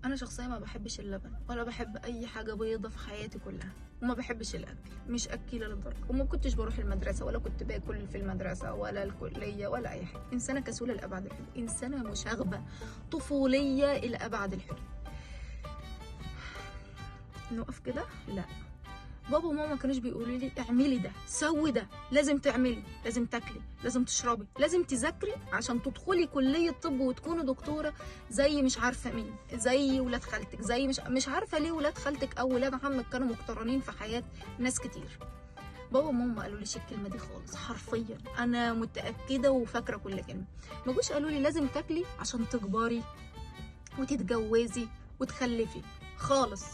انا شخصيا ما بحبش اللبن ولا بحب اي حاجه بيضه في حياتي كلها، وما بحبش الاكل، مش اكيله للدرجه، وما كنتش بروح المدرسه ولا كنت باكل في المدرسه ولا الكليه ولا اي حاجه. انسانه كسوله لابعد الحدود، انسانه مشاغبه طفوليه الى ابعد الحدود. نقف كده؟ لا. بابا وماما كانوش بيقولوا لي اعملي ده، سوي ده، لازم تعملي، لازم تاكلي، لازم تشربي، لازم تذاكري عشان تدخلي كليه طب وتكوني دكتوره زي مش عارفه مين، زي ولاد خالتك، زي مش عارفه ليه ولاد خالتك او ولاد عمك كانوا مقترنين في حياه ناس كتير. بابا وماما ما قالوليش الكلمه دي خالص، حرفيا انا متاكده وفاكره كل كلمه. ما جوش قالوا لي لازم تاكلي عشان تكبري وتتجوزي وتخلفي خالص.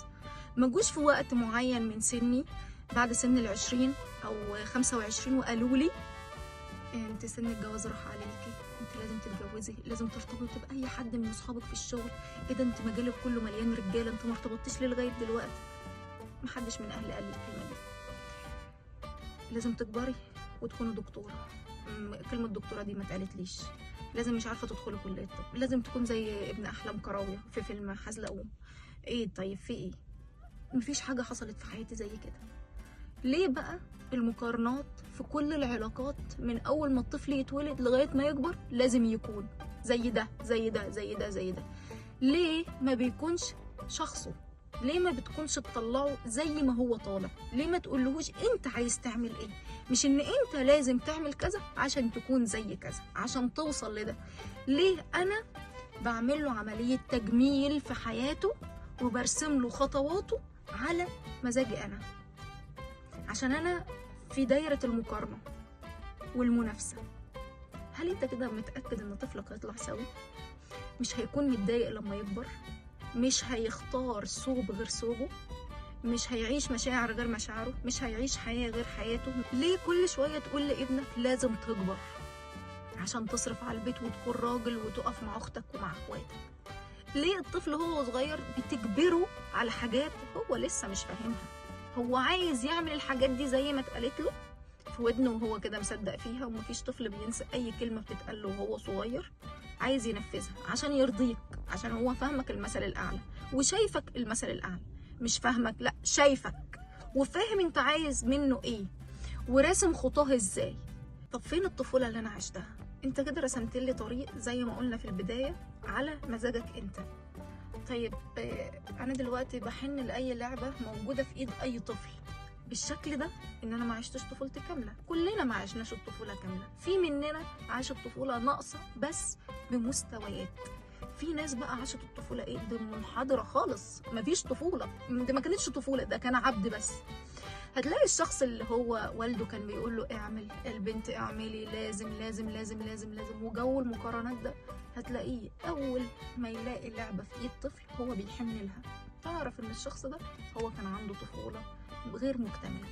ما جوش في وقت معين من سني بعد سن ال20 أو 25 وقالوا لي انت سن الجواز راح عليكي، انت لازم تتجوزي، لازم ترتبطي بأي حد من اصحابك في الشغل، ايه ده انت مجالك كله مليان رجاله، انت ما ارتبطتيش ليه لغايه دلوقتي؟ محدش من اهلي قال لي الكلمه دي. لازم تكبري وتكوني دكتوره، كلمه دكتوره دي ما اتقالتليش. لازم مش عارفه تدخلي كليه الطب، لازم تكون زي ابن احلام كراويه في فيلم حزلقوم. ايه طيب في ايه؟ مفيش حاجه حصلت في حياتي زي كده. ليه بقى المقارنات في كل العلاقات من اول ما الطفل يتولد لغايه ما يكبر لازم يكون زي ده زي ده زي ده زي ده؟ ليه ما بيكونش شخصه؟ ليه ما بتكونش تطلعه زي ما هو طالع؟ ليه ما تقولهوش انت عايز تعمل ايه؟ مش ان انت لازم تعمل كذا عشان تكون زي كذا عشان توصل لده. ليه انا بعمل له عمليه تجميل في حياته وبرسم له خطواته على مزاجي انا؟ عشان انا في دايرة المقارنة والمنافسة. هل انت كده متأكد ان طفلك هيطلع سوي؟ مش هيكون متضايق لما يكبر؟ مش هيختار ثوب غير ثوبه؟ مش هيعيش مشاعر غير مشاعره؟ مش هيعيش حياة غير حياته؟ ليه كل شوية تقول لابنك لازم تكبر عشان تصرف على البيت وتكون راجل وتقف مع اختك ومع اخواتك؟ ليه الطفل هو صغير بتجبره على حاجات هو لسه مش فاهمها؟ هو عايز يعمل الحاجات دي زي ما اتقالت له في ودنه وهو كده مصدق فيها، ومفيش طفل بينسى اي كلمه بتتقال له وهو صغير. عايز ينفذها عشان يرضيك، عشان هو فاهمك المثل الاعلى وشايفك المثل الاعلى. مش فاهمك، لا شايفك وفاهم انت عايز منه ايه وراسم خطاه ازاي. طب فين الطفوله اللي انا عشتها؟ انت كده رسمت لي طريق زي ما قلنا في البدايه على مزاجك انت. طيب انا دلوقتي بحن لاي لعبه موجوده في ايد اي طفل بالشكل ده، ان انا ما عشتش طفولتي كامله. كلنا ما عشناش الطفوله كامله، في مننا عاش الطفوله ناقصه بس بمستويات. في ناس بقى عاشت الطفوله ايه دي منحدره خالص، مفيش طفوله، دي ما كانتش طفوله، ده كان عبد بس. هتلاقي الشخص اللي هو والده كان بيقول له اعمل، البنت اعملي، لازم لازم لازم لازم لازم، وجو المقارنات ده هتلاقيه اول ما يلاقي لعبه في ايد طفل هو بيحن لها. تعرف ان الشخص ده هو كان عنده طفوله غير مكتمله.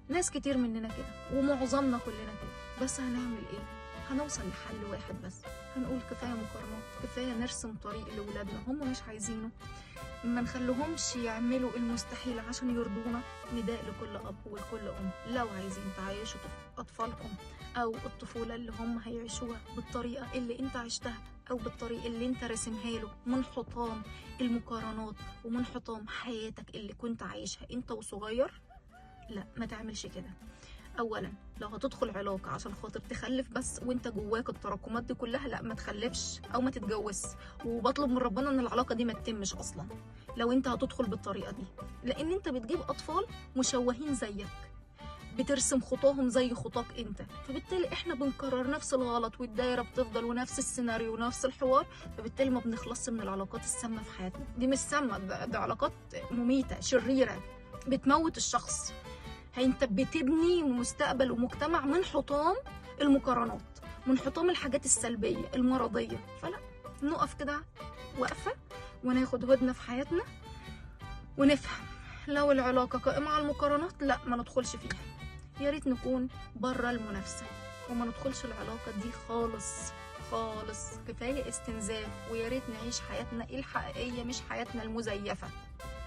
ناس كتير مننا كده ومعظمنا كلنا كده، بس هنعمل ايه؟ هنوصل لحل واحد بس، هنقول كفايه مقارنات، كفايه نرسم طريق لاولادنا هم مش عايزينه، ما نخليهمش يعملوا المستحيل عشان يرضونا. نداء لكل اب ولكل ام، لو عايزين تعيشوا اطفالكم او الطفوله اللي هم هيعيشوها بالطريقه اللي انت عشتها او بالطريقه اللي انت راسمها له، من حطام المقارنات ومن حطام حياتك اللي كنت عايشها انت وصغير، لا ما تعملش كده. اولا لو هتدخل علاقه عشان خاطر تخلف بس وانت جواك التراكمات دي كلها، لا ما تخلفش او ما تتجوزش، وبطلب من ربنا ان العلاقه دي ما تتمش اصلا لو انت هتدخل بالطريقه دي، لان انت بتجيب اطفال مشوهين زيك، بترسم خطاهم زي خطاك انت، فبالتالي احنا بنكرر نفس الغلط والدايره بتفضل ونفس السيناريو ونفس الحوار، فبالتالي ما بنخلصش من العلاقات السامه في حياتنا. دي مش سامه، ده علاقات مميته شريره بتموت الشخص. انت بتبني مستقبل ومجتمع من حطام المقارنات، من حطام الحاجات السلبيه المرضيه. فلا، نقف كده وقفه وناخد هدنه في حياتنا ونفهم لو العلاقه قائمه على المقارنات لا ما ندخلش فيها. يا ريت نكون بره المنافسه وما ندخلش العلاقه دي خالص خالص. كفايه استنزاف، ويا ريت نعيش حياتنا الحقيقيه مش حياتنا المزيفه.